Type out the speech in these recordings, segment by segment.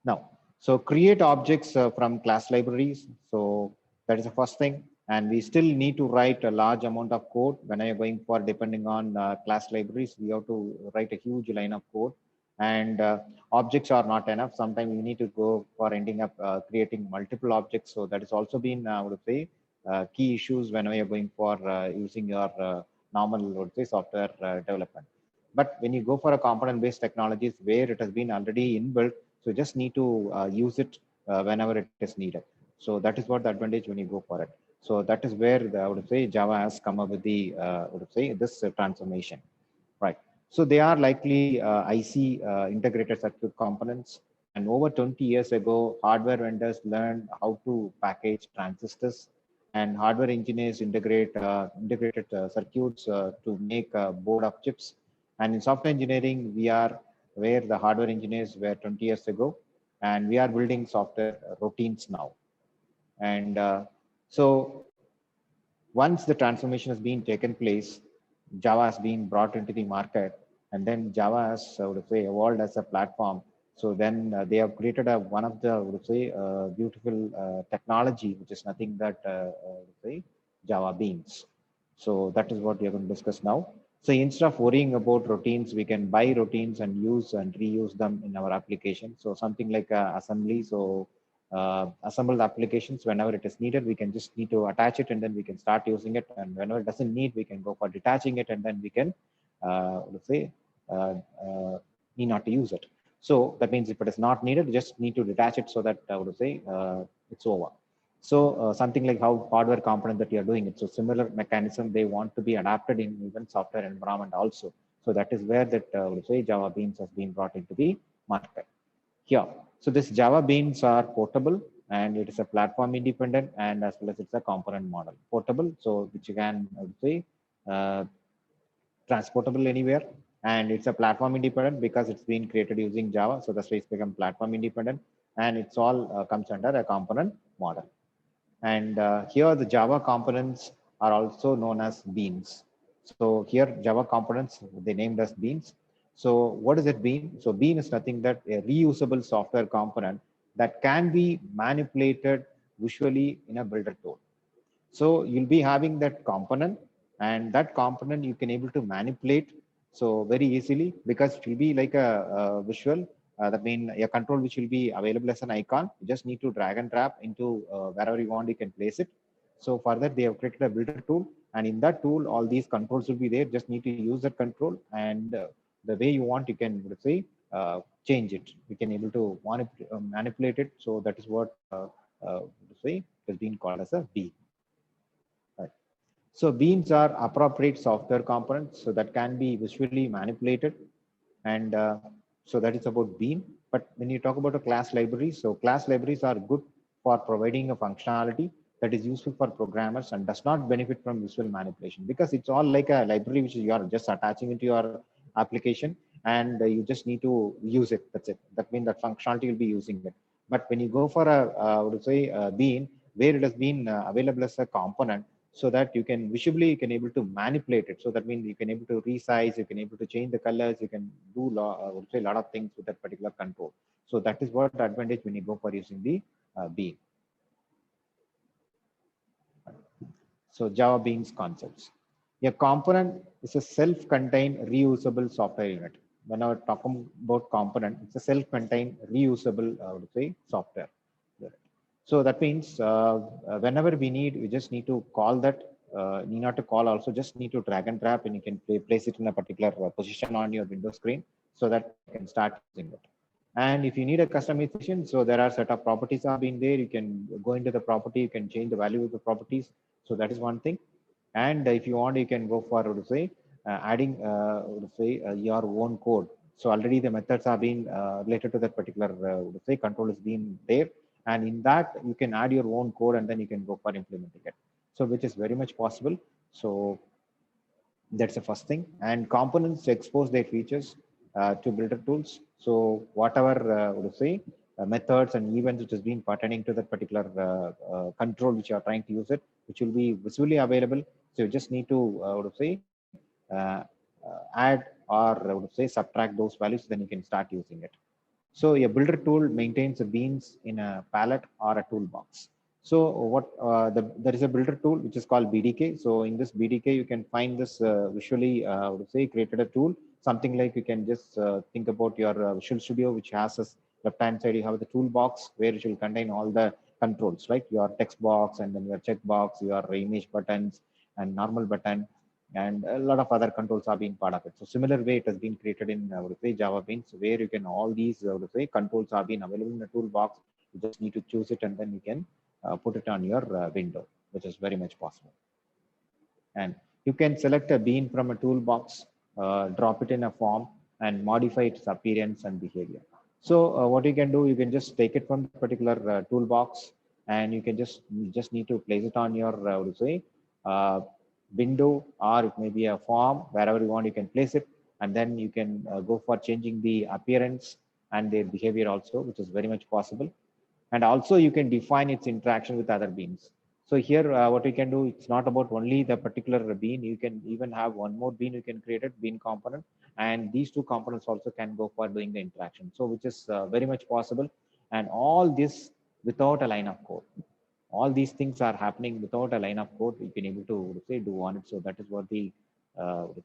Now, so create objects from class libraries. So that is the first thing. And we still need to write a large amount of code when I am going for depending on class libraries. We have to write a huge line of code, and objects are not enough. Sometimes you need to go for ending up creating multiple objects. So that has also been, I would say, key issues when we are going for using your normal, I would say, software development. But when you go for a component-based technologies where it has been already inbuilt, so you just need to use it whenever it is needed. So that is what the advantage when you go for it. So that is where I would say Java has come up with the I would say this transformation, right? So they are likely IC integrated circuit components. And over 20 years ago, hardware vendors learned how to package transistors, and hardware engineers integrated circuits to make board of chips. And in software engineering, we are where the hardware engineers were 20 years ago, and we are building software routines now. And so once the transformation has been taken place, Java has been brought into the market, and then Java has, I would say, evolved as a platform. So then they have created one of the, I would say, beautiful technology, which is nothing but, I would say, Java Beans. So that is what we are going to discuss now. So instead of worrying about routines, we can buy routines and use and reuse them in our application. So something like assembly. So assembled applications, whenever it is needed, we can just need to attach it and then we can start using it. And whenever it doesn't need, we can go for detaching it and then we can, let's say, uh, uh, need not to use it. So that means if it is not needed, you just need to detach it so that I would say it's over. So something like how hardware component that you are doing it. So similar mechanism, they want to be adapted in even software environment also. So that is where that I would say Java Beans has been brought into the market here. So this Java Beans are portable, and it is a platform independent, and as well as it's a component model. Portable, so which you can, I would say, uh, transportable anywhere, and it's a platform independent because it's been created using Java. So that's why it's become platform independent, and it's all comes under a component model. And here the Java components are also known as beans. So here Java components, they named as beans. So what is it bean? So bean is nothing but a reusable software component that can be manipulated visually in a builder tool. So you'll be having that component, and that component you can able to manipulate so very easily because it will be like a visual. That mean a control which will be available as an icon. You just need to drag and drop into wherever you want. You can place it. So for that they have created a builder tool, and in that tool all these controls will be there. Just need to use that control, and the way you want you can, let's say, change it. We can able to manipulate it. So that is what let's say has been called as a B. Right. So beans are appropriate software components so that can be visually manipulated. And so that is about bean. But when you talk about a class library, so class libraries are good for providing a functionality that is useful for programmers and does not benefit from visual manipulation because it's all like a library which you are just attaching into your application, and you just need to use it. That's it. That means that functionality will be using it. But when you go for a, I would say, a bean, where it has been available as a component, so that you can visually you can able to manipulate it. So that means you can able to resize, you can able to change the colors, you can do I would say a lot of things with that particular control. So that is what the advantage when you go for using the bean. So Java Beans concepts. A component is a self-contained reusable software unit. When I talk about component, it's a self-contained reusable, I would say, software. So that means whenever we need, we just need to call that. Need not to call also, just need to drag and drop, and you can place it in a particular position on your window screen so that you can start using it. And if you need a customization, so there are set of properties are being there. You can go into the property, you can change the value of the properties. So that is one thing. And if you want, you can go for, would say, adding, would say, your own code. So already the methods are being related to that particular, would say, control is being there. And in that, you can add your own code and then you can go for implementing it. So which is very much possible. So that's the first thing. And components expose their features to builder tools. So whatever would say methods and events which has been pertaining to that particular control which you are trying to use it, which will be visually available. So you just need to would say uh, add or would say subtract those values, then you can start using it. So a builder tool maintains the beans in a palette or a toolbox. So there is a builder tool which is called BDK. So in this BDK, you can find this visually, I would say, created a tool, something like you can just think about your Visual Studio, which has this left hand side, you have the toolbox where it will contain all the controls, right? Your text box and then your checkbox, your image buttons and normal button, and a lot of other controls are being part of it. So similar way it has been created in I would say Java Beans, where you can all these I would say controls are being available in the toolbox. You just need to choose it and then you can put it on your window, which is very much possible. And you can select a bean from a toolbox, drop it in a form, and modify its appearance and behavior. So what you can do, you can just take it from the particular toolbox, and you just need to place it on your what do you say uh, window, or it may be a form, wherever you want. You can place it, and then you can go for changing the appearance and their behavior also, which is very much possible. And also you can define its interaction with other beans. So here what you can do, it's not about only the particular bean, you can even have one more bean you can create, a bean component, and these two components also can go for doing the interaction, so which is very much possible. And all this without a line of code. All these things are happening without a line of code, you can able to say do on it. So that is what the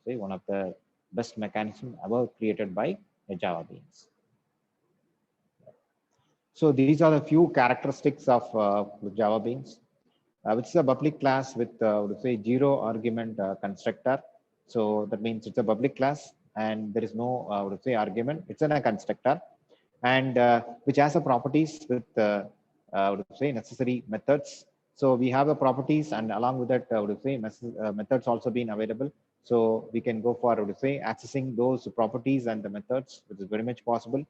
say one of the best mechanism ever created by Java Beans. So these are the few characteristics of Java Beans, which is a public class with would say zero argument constructor. So that means it's a public class and there is no would say argument. It's in a constructor, and which has a properties with would say necessary methods. So we have the properties, and along with that would say methods also being available. So we can go for would say accessing those properties and the methods, which is very much possible.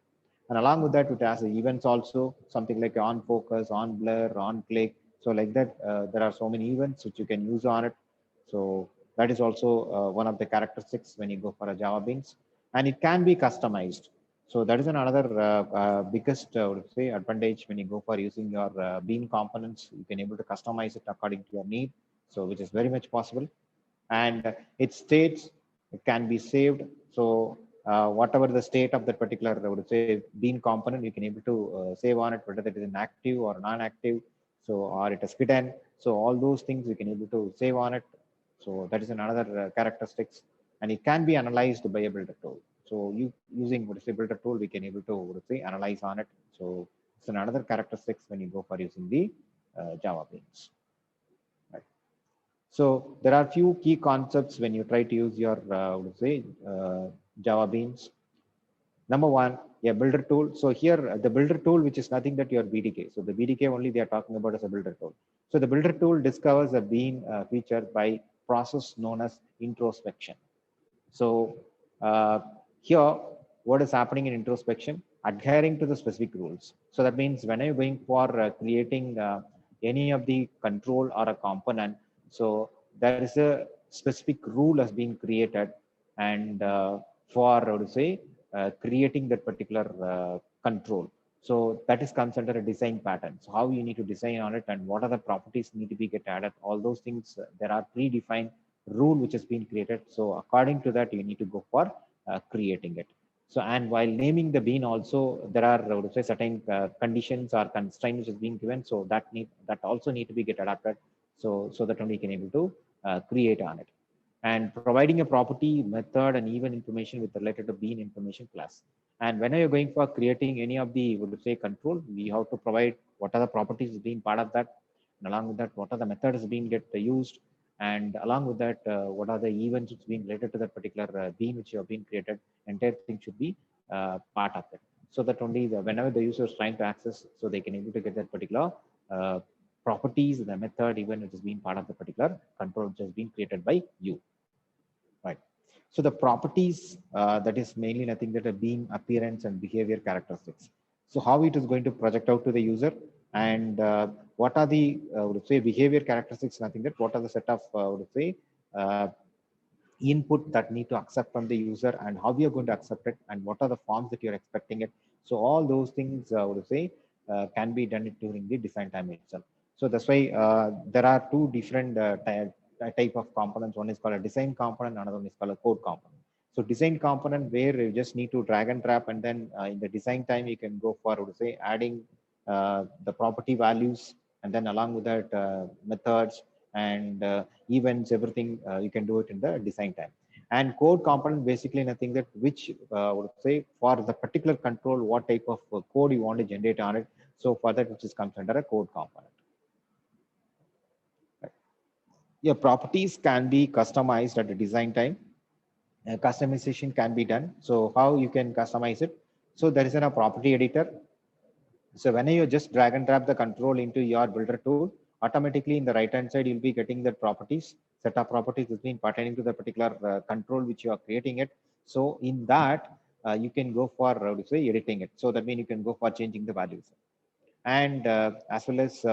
And along with that, it has events also, something like on focus, on blur, on click. So like that, there are so many events which you can use on it. So that is also one of the characteristics when you go for a Java Beans, and it can be customized. So that is another biggest, I would say, advantage when you go for using your Bean components. You can able to customize it according to your need. So which is very much possible, and its states it can be saved. So whatever the state of that particular, I would say, bean component, you can able to save on it, whether it is an active or non-active, so or it is hidden. So all those things you can able to save on it. So that is another characteristics, and it can be analyzed by a builder tool. So you using what is a builder tool, we can able to what is say analyze on it. So it's another characteristics when you go for using the Java Beans. Right. So there are few key concepts when you try to use your would say Java Beans. Number one, a builder tool. So here the builder tool, which is nothing but your BDK. So the BDK only they are talking about as a builder tool. So the builder tool discovers a bean feature by process known as introspection. So uh, here, what is happening in introspection? Adhering to the specific rules. So that means when I'm going for creating any of the control or a component, so there is a specific rule has been created, and for how to say creating that particular control. So that is comes under a design pattern. So how you need to design on it, and what are the properties need to be get added. All those things there are predefined rule which has been created. So according to that, you need to go for creating it. So and while naming the bean also, there are I would say certain conditions or constraints which is being given. So that also need to be get adapted. So that only can able to create on it. And providing a property, method, and even information with related to bean information class. And when you're going for creating any of the would say control, we have to provide what are the properties being part of that, and along with that, what are the methods being get used, and along with that, what are the events which being related to that particular bean which you have been created. Entire thing should be part of it, so that only whenever the user is trying to access, so they can able to get that particular uh, properties, the method, even which has been part of the particular control which has been created by you. Right. So the properties, that is mainly nothing but a bean appearance and behavior characteristics. So how it is going to project out to the user, and what are the would say behavior characteristics? Nothing but what are the set of would say uh, input that need to accept from the user, and how we are going to accept it, and what are the forms that you're expecting it. So all those things would say can be done during the design time itself. So that's why there are two different type of components. One is called a design component, another one is called a code component. So design component where you just need to drag and drop, and then in the design time you can go for, would say, adding the property values, and then along with that methods and events, everything you can do it in the design time. And code component basically nothing that which would say for the particular control what type of code you want to generate on it. So for that, which is comes under a code component. Right. Your properties can be customized at the design time. Customization can be done. So how you can customize it? So there is a property editor. So when you just drag and drop the control into your builder tool, automatically in the right hand side, you'll be getting the properties, set of properties has been pertaining to the particular control which you are creating it. So in that, you can go for, say, editing it. So that means you can go for changing the values. And as well as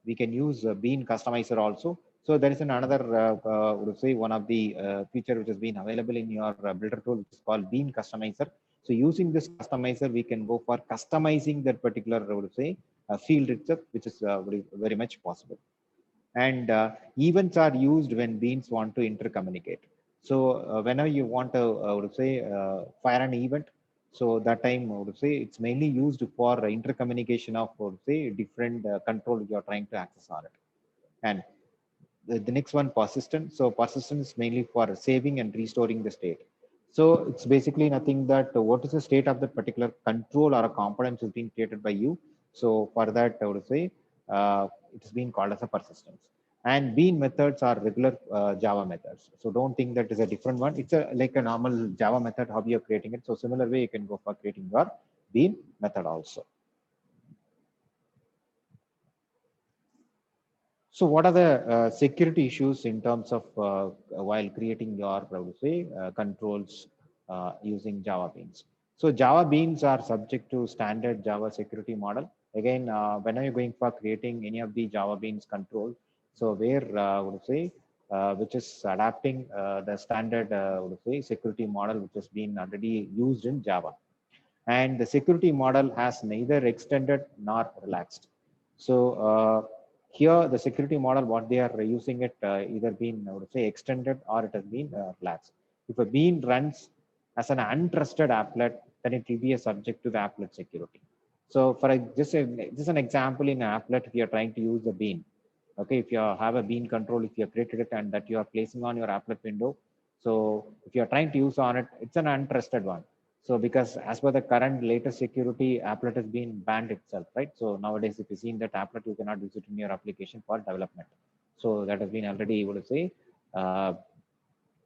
we can use bean customizer also. So there is another would say one of the feature which has been available in your builder tool, which is called bean customizer. So using this customizer, we can go for customizing that particular, would say, field itself, which is very much possible. And events are used when beans want to intercommunicate. So whenever you want to, would say, fire an event, so that time, I would say, it's mainly used for intercommunication of, would say, different control you are trying to access on it. And the next one, persistent. So persistent is mainly for saving and restoring the state. So it's basically nothing that what is the state of that particular control or a component has been created by you. So for that, I would say it's been called as a persistence. And bean methods are regular Java methods. So don't think that is a different one. It's a like a normal Java method, how you're creating it. So similar way, you can go for creating your bean method also. So what are the security issues in terms of while creating your, I would say, controls using Java Beans? So Java Beans are subject to standard Java security model. Again, when are you going for creating any of the Java Beans control? So where I would say, which is adapting the standard, would say, security model which has been already used in Java. And the security model has neither extended nor relaxed. So here the security model, what they are using it, either been, I would say, extended or it has been relaxed. If a bean runs as an untrusted applet, then it will be a subject to the applet security. So for just an example, in an applet, if you are trying to use the bean, okay, if you have a bean control, if you have created it and that you are placing on your applet window, so if you are trying to use on it, it's an untrusted one. So because as per the current latest security, applet has been banned itself, right? So nowadays, if you see in that applet, you cannot use it in your application for development. So that has been already, would say,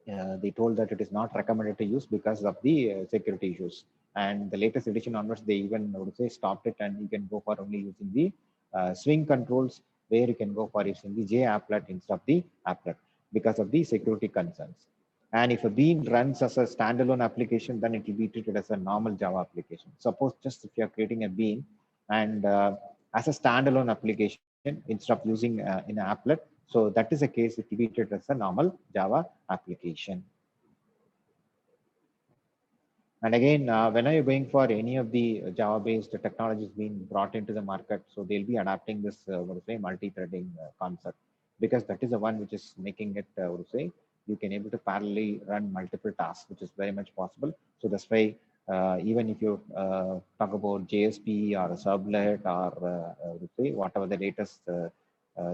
they told that it is not recommended to use because of the security issues. And the latest edition onwards, they even, would say, stopped it, and you can go for only using the swing controls, where you can go for using the J applet instead of the applet because of the security concerns. And if a bean runs as a standalone application, then it will be treated as a normal Java application. Suppose just if you are creating a bean and as a standalone application instead of using in an applet, so that is the case, it will be treated as a normal Java application. And again, when are you going for any of the Java-based technologies being brought into the market, so they'll be adapting this, what to say, multi-threading concept, because that is the one which is making it, what to say, you can able to parallelly run multiple tasks, which is very much possible. So that's why even if you talk about JSP or a servlet or say whatever the latest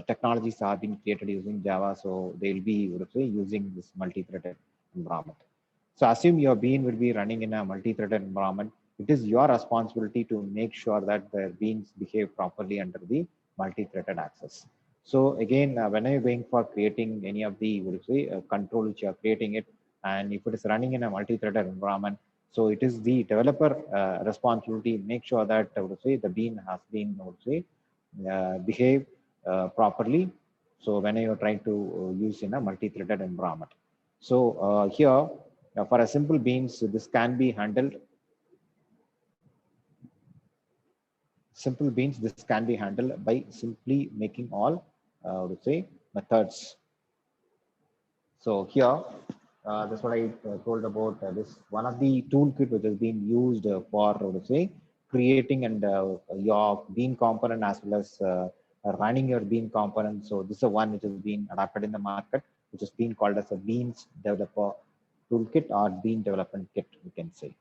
technologies are being created using Java, so they'll be, what to say, using this multi-threaded environment. So assume your bean will be running in a multi-threaded environment. It is your responsibility to make sure that the beans behave properly under the multi-threaded access. So again, when you're going for creating any of the, what you say, control which you are creating it, and if it is running in a multi-threaded environment, so it is the developer responsibility to make sure that, I would say, the bean has been, I would say, behave properly. So when you're trying to use in a multi-threaded environment. So here, for a simple beans, this can be handled. Simple beans, this can be handled by simply making all, would say, methods. So here, that's what I told about this. One of the toolkit which has been used for, would say, creating and your bean component as well as running your bean component. So this is the one which has been adapted in the market, which has been called as a beans developer toolkit or Bean development kit, we can say.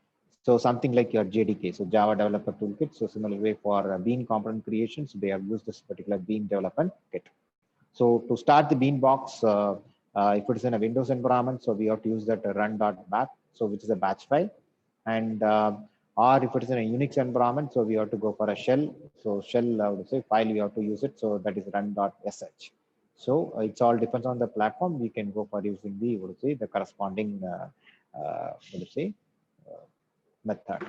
So something like your JDK, so Java Developer Toolkit. So similar way for Bean component creations, they have used this particular Bean development kit. So to start the Beanbox, if it is in a Windows environment, so we have to use that run.bat, so which is a batch file. And or if it is in a Unix environment, so we have to go for a shell. So shell, I would say file, we have to use it. So that is run.sh. So it's all depends on the platform. We can go for using the, would say, the corresponding, would say, method,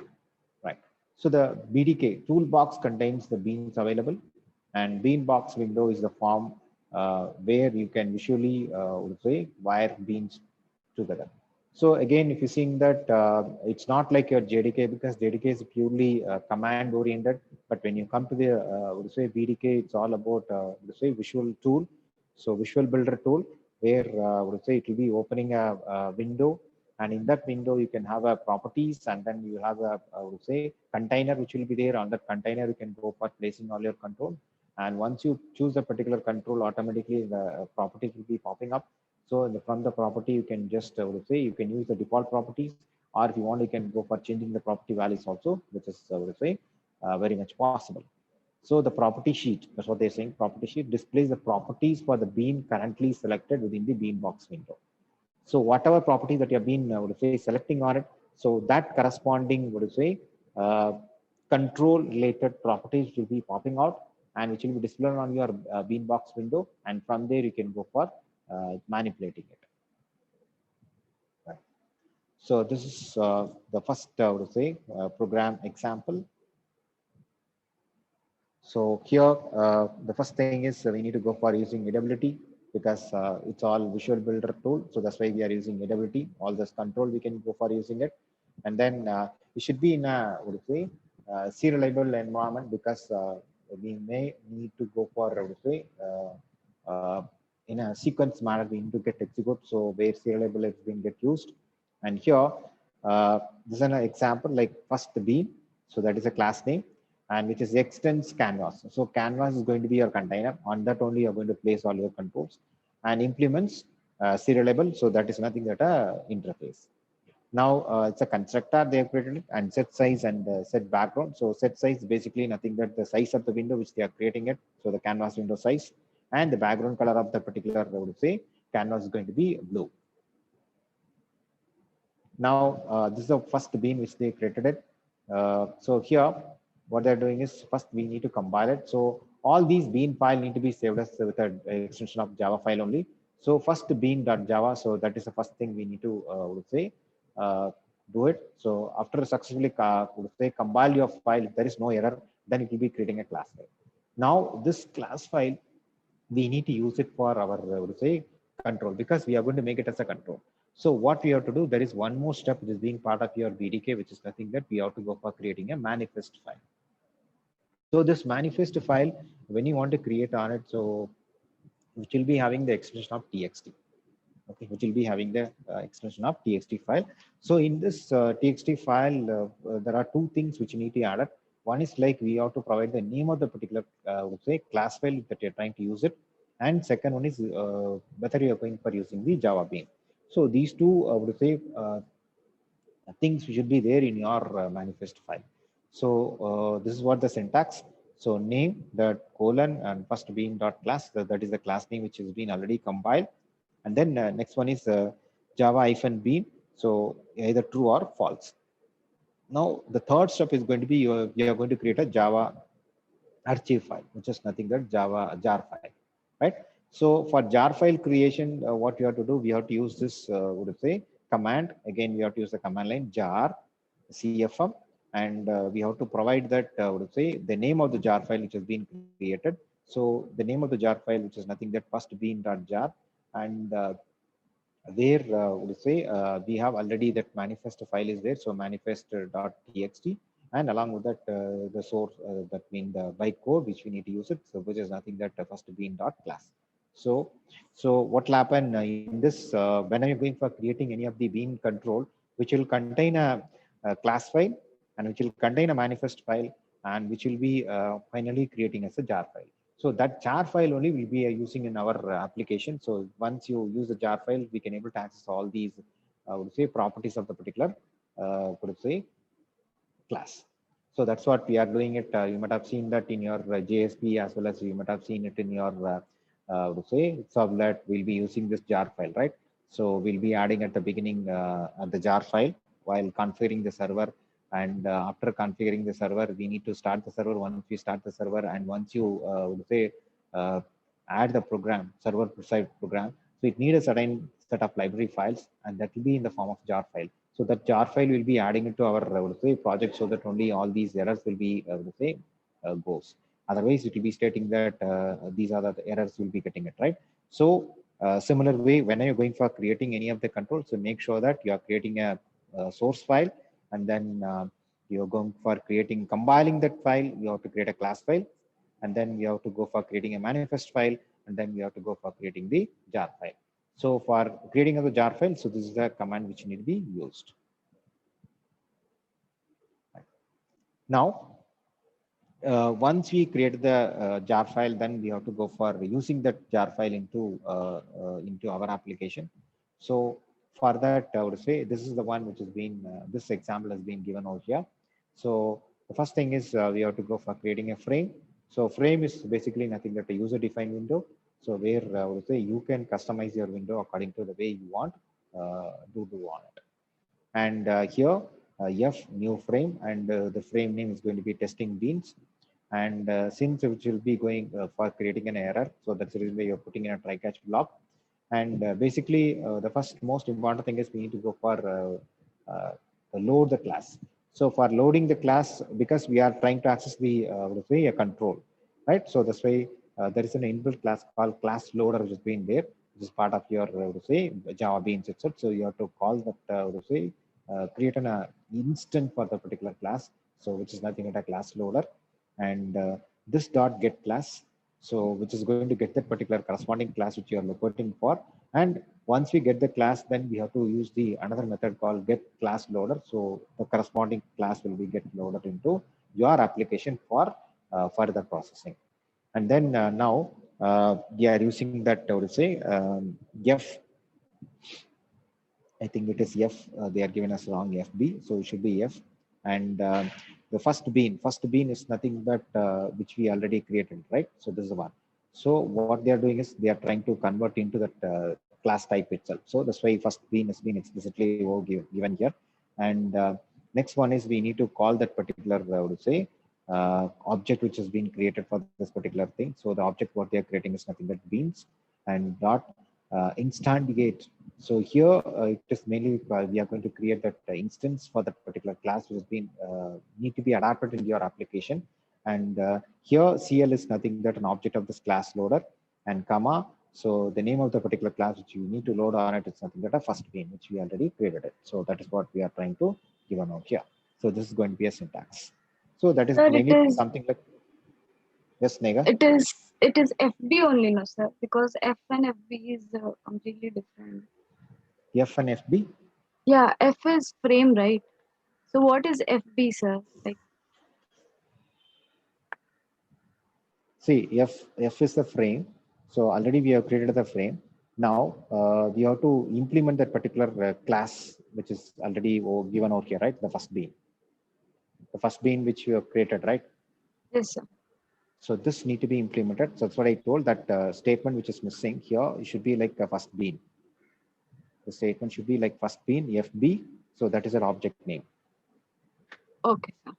right? So the BDK toolbox contains the beans available, and Beanbox window is the form where you can visually, would say, wire beans together. So again, if you're seeing that, it's not like your JDK, because JDK is purely command oriented. But when you come to the, would say, BDK, it's all about, would say, visual tool. So visual builder tool, where, would say, it will be opening a window, and in that window you can have a properties, and then you have a, I would say, container which will be there. On that container you can go for placing all your control, and once you choose a particular control, automatically the properties will be popping up. So from the property you can just, I would say, you can use the default properties, or if you want you can go for changing the property values also, which is, I would say, very much possible. So the property sheet, that's what they're saying, property sheet displays the properties for the bean currently selected within the Beanbox window. So whatever property that you have been, would say, selecting on it, so that corresponding, would say, uh, control related properties will be popping out, and which will be displayed on your Beanbox window, and from there you can go for manipulating it. Right. So this is the first, would say, program example. So here, the first thing is we need to go for using AWT, because it's all visual builder tool. So that's why we are using AWT. All this control we can go for using it. And then it should be in a, what do you say, serializable environment, because we may need to go for, I would say, in a sequence manner, we need to get execute. So where serializable is being get used. And here, this is an example like first bean. So that is a class name, and which is extends canvas. So canvas is going to be your container. On that only you're going to place all your controls, and implements serializable. So that is nothing but a interface. Now it's a constructor they have created it, and set size and set background. So set size basically nothing but the size of the window which they are creating it. So the canvas window size, and the background color of the particular, I would say, canvas is going to be blue. Now this is the first bean which they created it. So here what they're doing is first we need to compile it. So all these bean file need to be saved as with an extension of Java file only. So first bean.java. So that is the first thing we need to, would say, do it. So after successfully, would say, compile your file, if there is no error, then it will be creating a class file. Now this class file, we need to use it for our, would say, control, because we are going to make it as a control. So what we have to do, there is one more step which is being part of your BDK, which is nothing that we have to go for creating a manifest file. So this manifest file, when you want to create on it, so which will be having the extension of txt. Okay, which will be having the extension of txt file. So in this txt file, there are two things which you need to add up. One is like we have to provide the name of the particular, would say, class file that you're trying to use it, and second one is whether you are going for using the Java Bean. So these two, would say, things should be there in your manifest file. So this is what the syntax. So name, the colon, and first bean dot class. That is the class name which has been already compiled. And then next one is Java hyphen bean. So either true or false. Now the third step is going to be you are going to create a Java archive file, which is nothing but Java jar file, right? So for jar file creation, what you have to do, we have to use this, would you say, command. Again, we have to use the command line jar cfm, and we have to provide that, would you say, the name of the jar file which has been created. So the name of the jar file, which is nothing but first bean.jar, and where, would you say, we have already that manifest file is there. So manifest.txt, and along with that the source, that mean the bytecode which we need to use it, so which is nothing that first bean dot class. So what will happen in this, when are you going for creating any of the bean control, which will contain a class file, and which will contain a manifest file, and which will be finally creating as a jar file. So that jar file only will be using in our application. So once you use the jar file, we can able to access all these I would say, properties of the particular, could say, class. So that's what we are doing it. You might have seen that in your JSP, as well as you might have seen it in your, would say, servlet. We'll be using this jar file, right? So we'll be adding at the beginning at the jar file while configuring the server. And after configuring the server, we need to start the server. Once we start the server, and once you would say uh, add the program, server side program, so it needs a certain set of library files, and that will be in the form of jar file. So that jar file will be adding it to our, I would say, project, so that only all these errors will be, I would say, goes. Otherwise, it will be stating that these are the errors will be getting it, right? So similar way, when you're going for creating any of the controls, so make sure that you are creating a source file, and then you're going for creating, compiling that file, you have to create a class file, and then you have to go for creating a manifest file, and then you have to go for creating the jar file. So for creating of the jar file, so this is the command which need to be used. Now, once we create the jar file, then we have to go for using that jar file into our application. So for that, I would say this is the one which has been, this example has been given out here. So the first thing is we have to go for creating a frame. So frame is basically nothing but a user-defined window. So where I would say you can customize your window according to the way you want to do on it. And here, F new frame, and the frame name is going to be testing beans. And since it will be going for creating an error, so that's the reason why you're putting in a try catch block. And basically, the first most important thing is we need to go for load the class. So for loading the class, because we are trying to access the a control, right? So this way, there is an inbuilt class called class loader, which has been there, which is part of your Java Beans itself. So you have to call that create an instance for the particular class, so which is nothing but a class loader, and this dot get class, so which is going to get that particular corresponding class which you are looking for. And once we get the class, then we have to use the another method called get class loader, so the corresponding class will be get loaded into your application for further processing. And then now we are using that, I would say, F, I think it is F. They are giving us wrong FB, so it should be F. And the first bean is nothing but which we already created, right? So this is the one. So what they are doing is they are trying to convert into that class type itself. So that's why first bean has been explicitly given here. And next one is we need to call that particular, I would say, object which has been created for this particular thing. So the object what they are creating is nothing but beans, and dot instantiate. So here it is mainly we are going to create that instance for that particular class which has been need to be adapted in your application. And here CL is nothing but an object of this class loader, and comma. So the name of the particular class which you need to load on it is nothing but a first bean, which we already created it. So that is what we are trying to give a note here. So this is going to be a syntax. So that is Sir, mainly something like, yes, Nega? it is FB only, no, sir, because F and FB is completely different. F and FB? Yeah, F is frame, right? So what is FB, sir? Like, See, F is the frame. So already we have created the frame. Now we have to implement that particular class, which is already given out here, right? The first bean. The first bean which you have created, right? yes, sir. So this need to be implemented. So that's what I told, that statement which is missing here, it should be like a first bean. The statement should be like first bean, FB. So that is an object name. Okay, sir.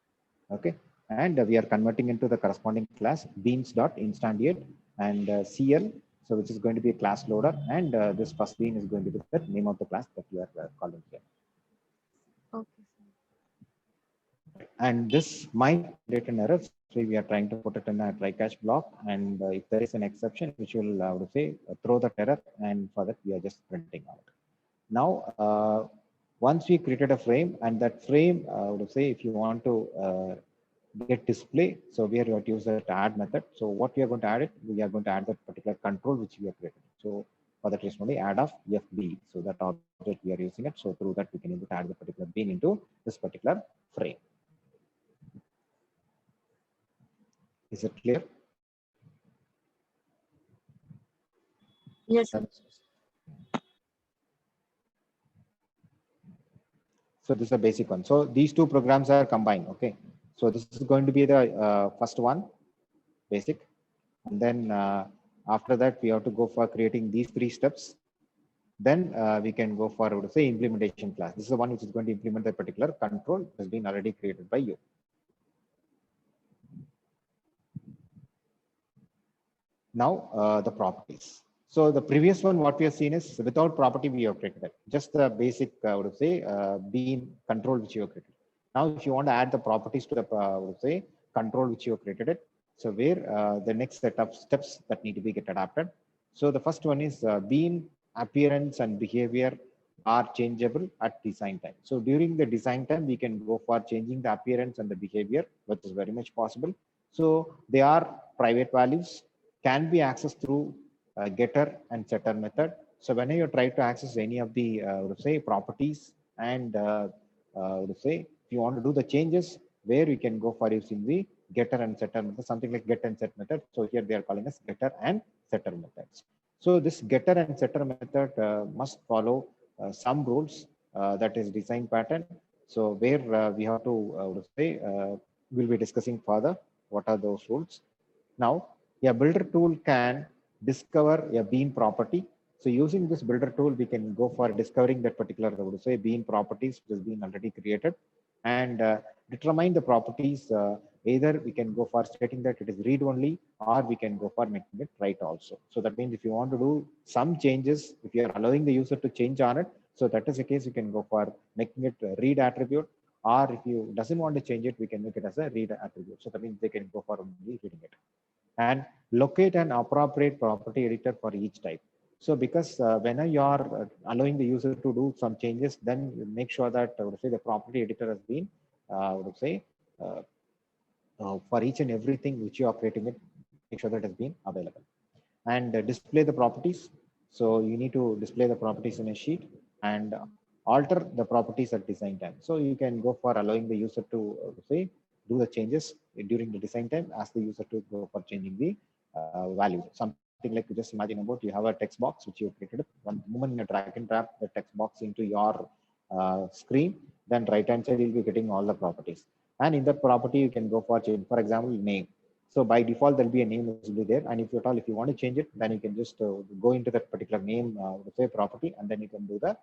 Okay. And we are converting into the corresponding class beans.instantiate, and CL, so which is going to be a class loader, and this first bean is going to be the name of the class that we are calling here. Okay, sir. And this might create an error, so we are trying to put it in a try catch block, and if there is an exception, which will I would say throw that error, and for that we are just printing out. Now, once we created a frame, and that frame, I would say, if you want to get display, so we are going to use that add method. So what we are going to add it, we are going to add that particular control which we have created. So for that reason only add of FB. So that object we are using it. So through that we can able to add the particular bean into this particular frame. Is it clear? Yes, sir. So this is a basic one. So these two programs are combined. Okay. So this is going to be the first one, basic. And then after that, we have to go for creating these three steps. Then we can go forward to say implementation class. This is the one which is going to implement the particular control that has been already created by you. Now the properties. So the previous one, what we have seen is without property we have created it. Just the basic, would say, bean control which you have created. Now, if you want to add the properties to the, would say, control which you have created it. So where the next set of steps that need to be get adapted. So the first one is bean appearance and behavior are changeable at design time. So during the design time, we can go for changing the appearance and the behavior, which is very much possible. So they are private values, can be accessed through getter and setter method. So when you try to access any of the say properties and say if you want to do the changes, where we can go for using the getter and setter method, something like get and set method. So here they are calling us getter and setter methods. So this getter and setter method must follow some rules that is design pattern. So where we have to say we'll be discussing further what are those rules. Now a builder tool can discover a bean property. So using this builder tool, we can go for discovering that particular, I would say, bean properties which has been already created and determine the properties. Either we can go for stating that it is read only, or we can go for making it write also. So that means if you want to do some changes, if you are allowing the user to change on it, so that is the case, you can go for making it a read attribute, or if you doesn't want to change it, we can make it as a read attribute. So that means they can go for only reading it. And locate an appropriate property editor for each type. So because when you are allowing the user to do some changes, then you make sure that I would say the property editor has been, I would say, for each and everything which you are creating it, make sure that has been available. And display the properties. So you need to display the properties in a sheet and alter the properties at design time. So you can go for allowing the user to say do the changes during the design time, ask the user to go for changing the values. Something like you just imagine about you have a text box which you created. One moment you drag and drop the text box into your screen, then right hand side you'll be getting all the properties. And in that property, you can go for change, for example, name. So by default, there'll be a name which will be there. And if at all, if you want to change it, then you can just go into that particular name, say property, and then you can do the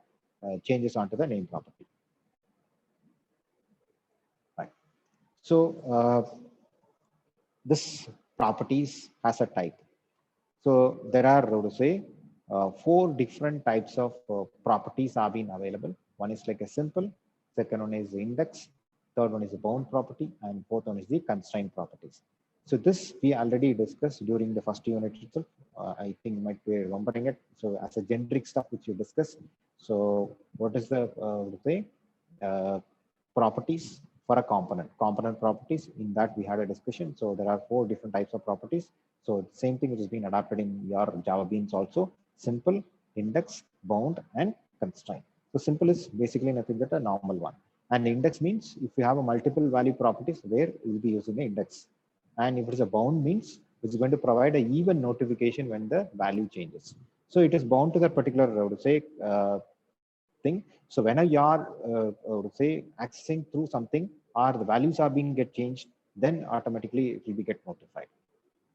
changes onto the name property. Right. So this properties has a type. So there are, I would say, 4 different types of properties have been available. One is like a simple, second one is the index, third one is the bound property, and fourth one is the constraint properties. So this we already discussed during the first unit itself. I think you might be remembering it. So as a generic stuff which you discussed. So what is the say properties for a component properties? In that we had a discussion. So there are 4 different types of properties. So same thing which has been adapted in your Java Beans also: simple, index, bound, and constraint. So simple is basically nothing but a normal one. And index means if you have a multiple value properties, where you will be using the index. And if it is a bound means it's going to provide an even notification when the value changes. So it is bound to that particular, I would say, thing. So whenever you are, say, accessing through something or the values are being get changed, then automatically it will be get notified.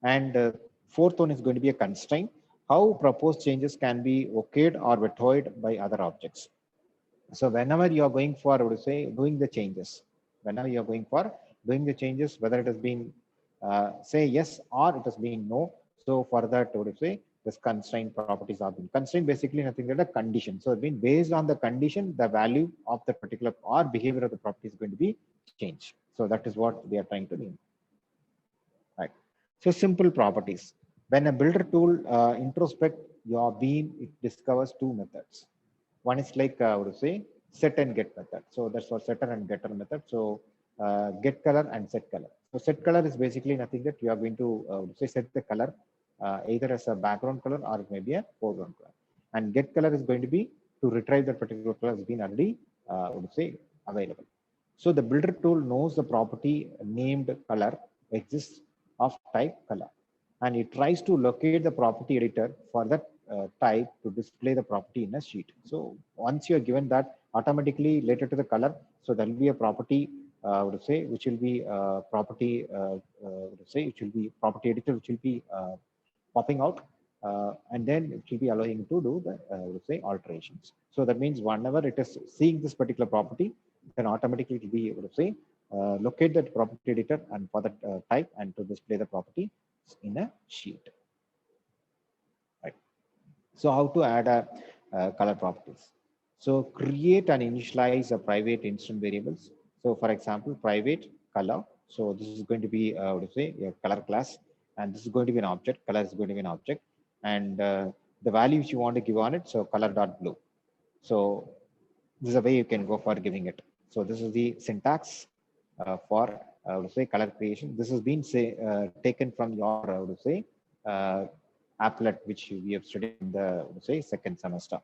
And fourth one is going to be a constraint. How proposed changes can be okayed or vetoed by other objects. So whenever you are going for, I would say, doing the changes, whenever you are going for doing the changes, whether it has been say yes or it has been no. So for that, I would say this constraint properties are being constraint basically nothing but a condition. So it's been based on the condition, the value of the particular or behavior of the property is going to be changed. So that is what we are trying to mean. Right. So simple properties. When a builder tool introspect your bean, it discovers 2 methods. One is like I would say set and get method. So that's for setter and getter method. So get color and set color. So set color is basically nothing that you are going to say set the color either as a background color or it may be a foreground color. And get color is going to be to retrieve that particular color has been already would say available. So the builder tool knows the property named color exists of type color, and it tries to locate the property editor for that type to display the property in a sheet. So once you are given that, automatically related to the color, so there will be a property, would say, which will be property, would say, which will be property editor, which will be popping out, and then it will be allowing to do the would say alterations. So that means whenever it is seeing this particular property, then automatically it will be would say locate that property editor and for that type and to display the property in a sheet. Right. So how to add a color properties? So create and initialize a private instant variables. So for example, private color. So this is going to be what do you say your color class, and this is going to be an object. Color is going to be an object, and the value which you want to give on it. So color dot blue. So this is a way you can go for giving it. So this is the syntax for would say color creation. This has been taken from your would say uh, applet which we have studied in the would say second semester.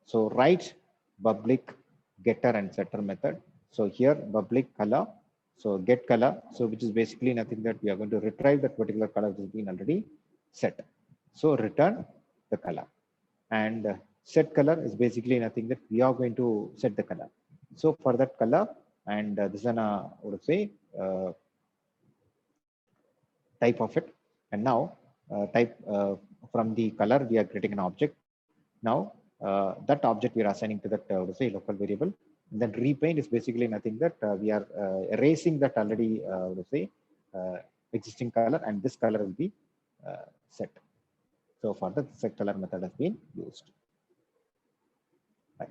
So write public getter and setter method. So here public color. So get color. So which is basically nothing that we are going to retrieve that particular color which has been already set. So return the color, and set color is basically nothing that we are going to set the color. So for that color, and this is an what would say type of it. And now type from the color we are creating an object. Now that object we are assigning to that say local variable. And then repaint is basically nothing that we are erasing that already say existing color, and this color will be set. So for that set color method has been used. Right.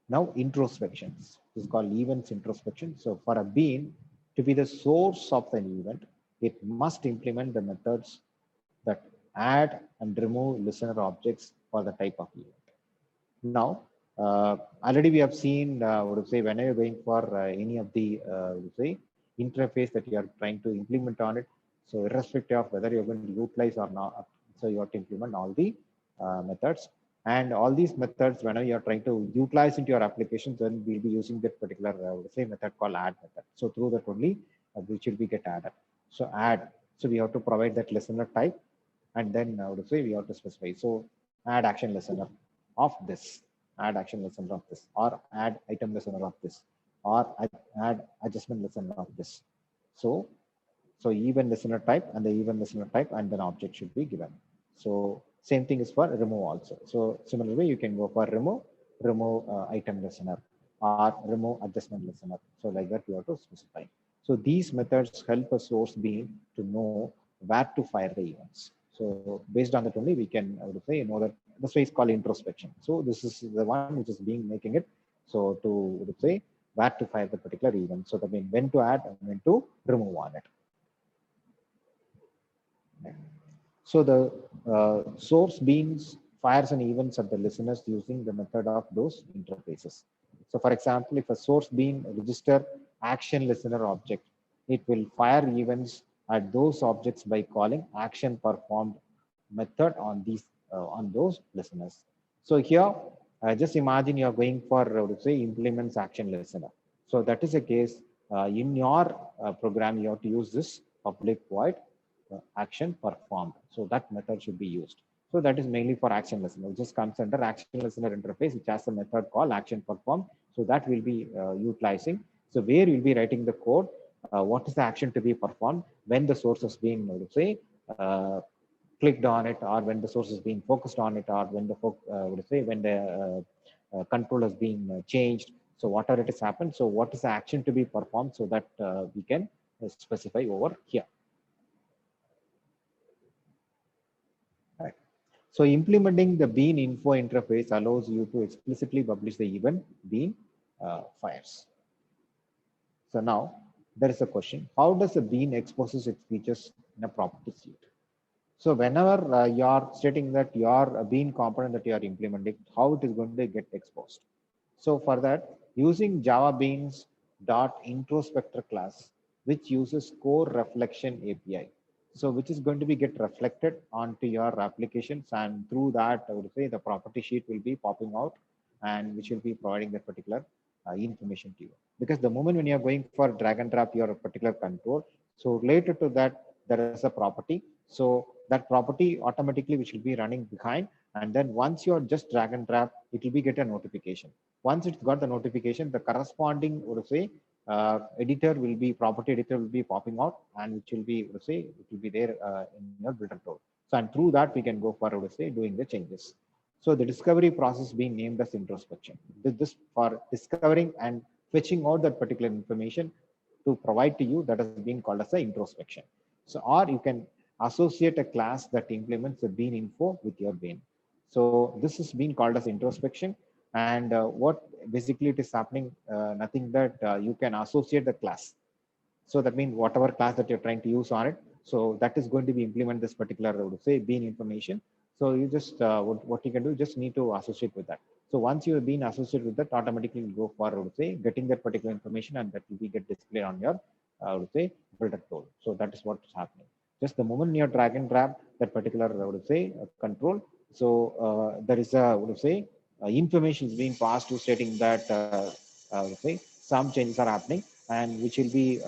Now introspections. This is called events introspection. So for a bean to be the source of an event, it must implement the methods that add and remove listener objects for the type of event. Now, already we have seen, what to say, when you're going for any of the, say, interface that you are trying to implement on it. So irrespective of whether you're going to utilize or not, so you have to implement all the methods. And all these methods, whenever you're trying to utilize into your applications, then we'll be using that particular, say, method called add method. So through that only, which will be get added. So add. So we have to provide that listener type, and then I would say we have to specify. So add action listener of this, add action listener of this, or add item listener of this, or add adjustment listener of this. So even listener type and the even listener type, and then object should be given. So same thing is for remove also. So similarly, you can go for remove item listener, or remove adjustment listener. So like that you have to specify. So these methods help a source bean to know where to fire the events. So based on that only we can, I would say, know that this way is called introspection. So this is the one which is being making it. So to would say where to fire the particular event. So that means when to add and when to remove on it. So the source beans fires an events at the listeners using the method of those interfaces. So for example, if a source bean register action listener object, it will fire events at those objects by calling action performed method on those listeners. So here, just imagine you are going for say implements action listener. So that is a case in your program you have to use this public void action performed. So that method should be used. So that is mainly for action listener. It just comes under action listener interface, which has a method called action performed. So that will be utilizing. So where you'll be writing the code, what is the action to be performed when the source is being, let's say, clicked on it, or when the source is being focused on it, or when the when the control is being changed. So whatever it has happened, so what is the action to be performed, so that we can specify over here. Right. So implementing the bean info interface allows you to explicitly publish the event bean fires. So now there is a question: how does a bean exposes its features in a property sheet? So whenever you are stating that your bean component that you are implementing, how it is going to get exposed. So for that, using Java Beans dot introspector class, which uses core reflection API. So which is going to be get reflected onto your applications, and through that, I would say the property sheet will be popping out, and which will be providing that particular information to you. Because the moment when you are going for drag and drop your particular control, so related to that, there is a property. So that property automatically which will be running behind, and then once you're just drag and drop, it will be get a notification. Once it's got the notification, the corresponding, would say, editor will be property editor will be popping out, and which will be, would say, it will be there in your builder tool. So and through that we can go for, would say, doing the changes. So the discovery process being named as introspection. This for discovering and fetching out that particular information to provide to you, that has been called as the introspection. So, or you can associate a class that implements the bean info with your bean. So this is being called as introspection. And what basically it is happening, nothing that you can associate the class. So that means whatever class that you're trying to use on it, so that is going to be implement this particular, I would say, bean information. So you just what you can do, you just need to associate with that. So once you have been associated with that, automatically will go for, I would say, getting that particular information, and that will be get displayed on your, I would say, builder tool. So that is what is happening. Just the moment you drag and drop that particular, I would say, control. So there is a, I would say, information is being passed to stating that I would say some changes are happening, and which will be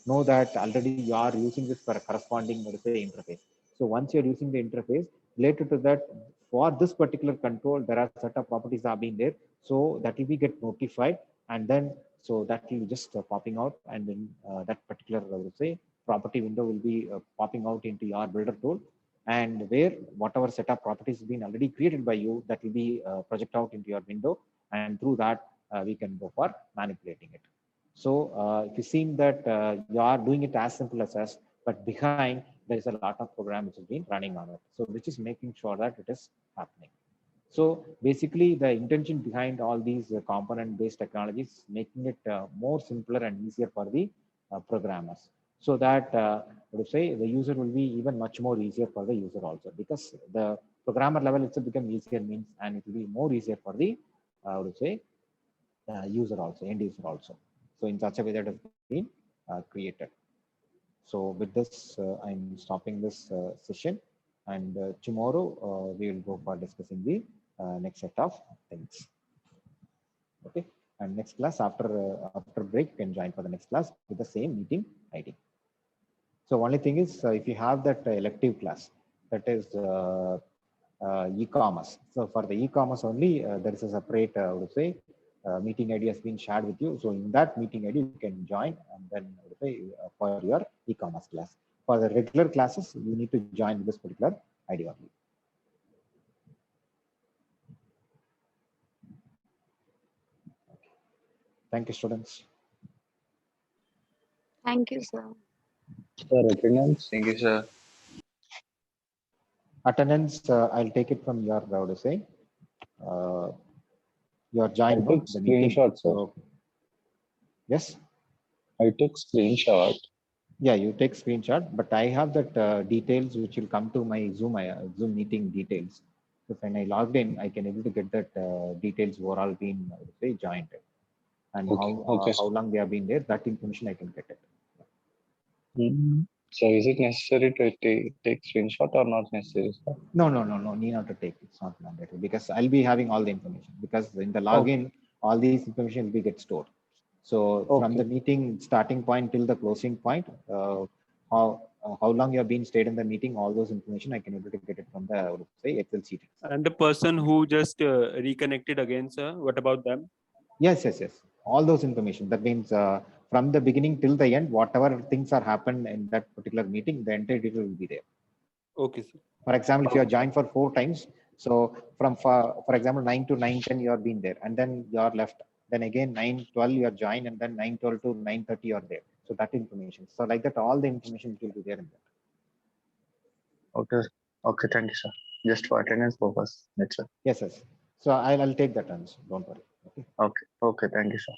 know that already you are using this for a corresponding, let us say, interface. So once you're using the interface related to that, for this particular control, there are set of properties are being there. So that will be get notified, and then so that will be just popping out, and then that particular, I would say, property window will be popping out into your builder tool, and where whatever set of properties has been already created by you, that will be project out into your window, and through that we can go for manipulating it. So if you seen that you are doing it as simple as, but behind there is a lot of program which has been running on it. So which is making sure that it is happening. So basically the intention behind all these component based technologies, making it more simpler and easier for the programmers. So that I would say the user will be even much more easier for the user also, because the programmer level itself become easier means, and it will be more easier for the, I would say, user also, end user also. So in such a way that has been created. So with this, I'm stopping this session, and tomorrow we will go for discussing the next set of things. Okay, and next class after break, you can join for the next class with the same meeting ID. So only thing is, if you have that elective class, that is e-commerce. So for the e-commerce only, there is a separate, I would say, meeting ID has been shared with you. So in that meeting ID, you can join, and then I would say, for your e-commerce class. For the regular classes, you need to join this particular ID only. Okay. Thank you, students. Thank you, sir. Sir, attendance. Thank you, sir. Attendance, I'll take it from your, I would say, your join took the meeting. screenshot, sir. So, yes. I took screenshot. Yeah, you take screenshot, but I have that details which will come to my Zoom meeting details. So when I logged in, I can able to get that details overall being, I would say, joined, and Okay. how long they have been there. That information I can get it. So is it necessary to take screenshot or not necessary, sir? No, need not to take. It's not mandatory, because I'll be having all the information, because in the login, all these information will be get stored. So from the meeting starting point till the closing point, how long you have been stayed in the meeting, all those information I can able to get it from the, I would say, Excel sheet. And the person who just reconnected again, sir, what about them? Yes. All those information. That means from the beginning till the end, whatever things are happened in that particular meeting, the entire detail will be there. Okay, sir. For example, if you are joined for 4 times, so from for example 9 to 9:10 you are been there, and then you are left. Then again 9:12 you are joined, and then 9:12 to 9:30 you are there. So that information. So like that, all the information will be there in that. Okay, thank you, sir. Just for attendance purpose. That's it. Yes. So I'll take that answer. Don't worry. Okay. Okay, thank you, sir.